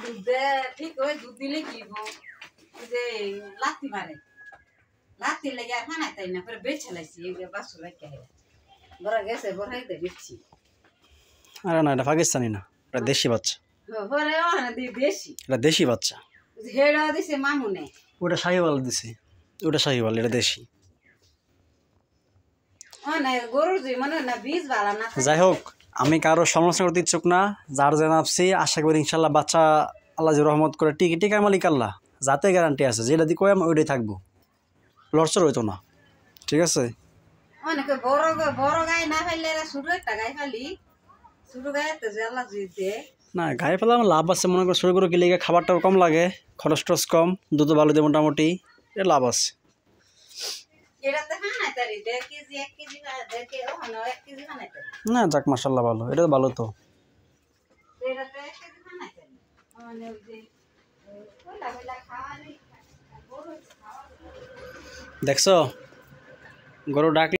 দুধ ঠিক ওই দুধ দিলে কি যে লাত্তি মারে লাত্তি লেগে আর খানা তাই না পরে বেছে লাইছি বাসু লাগে বড় গেছে বড়াইতে দিচ্ছি। আরে না এটা পাকিস্তানি না, এটা দেশি বাচ্চা। পরে দেশি, এটা দেশি বাচ্চা। হেড়া দিছে মামুনে, ওটা শাহিওয়াল দিছে, ওটা শাহিওয়াল, এটা দেশি। গরুর যে মনে না বীজ ভালো না। যাই হোক, আমি কারো সমালোচনা করতে ইচ্ছুক না। যার যে নাপছি আশা করি ইনশাল্লাহ বাচ্চা আল্লাহ রহমত করে টিকার মালিক আল্লাহ, যাতে গ্যারান্টি আছে যেটা দিয়ে কই আমি ওইটাই থাকবো, লড়চড় হইতো না। ঠিক আছে, অনেকে বড় বড় গায়ে না ফেললে ছোট একটা গায়ে ফেলি, ছোট গায়ে তো জ্বালা দিতে না গায়ে ফেলা আমার লাভ আছে। মনে করো শুরু করে গেলে খাবারটাও কম লাগে, খরচ টরচ কম, দুধ ভালো দিয়ে মোটামুটি, এটা লাভ আছে। না যাক মাশাআল্লাহ ভালো, এটা ভালো তো। দেখছো গরু ডাক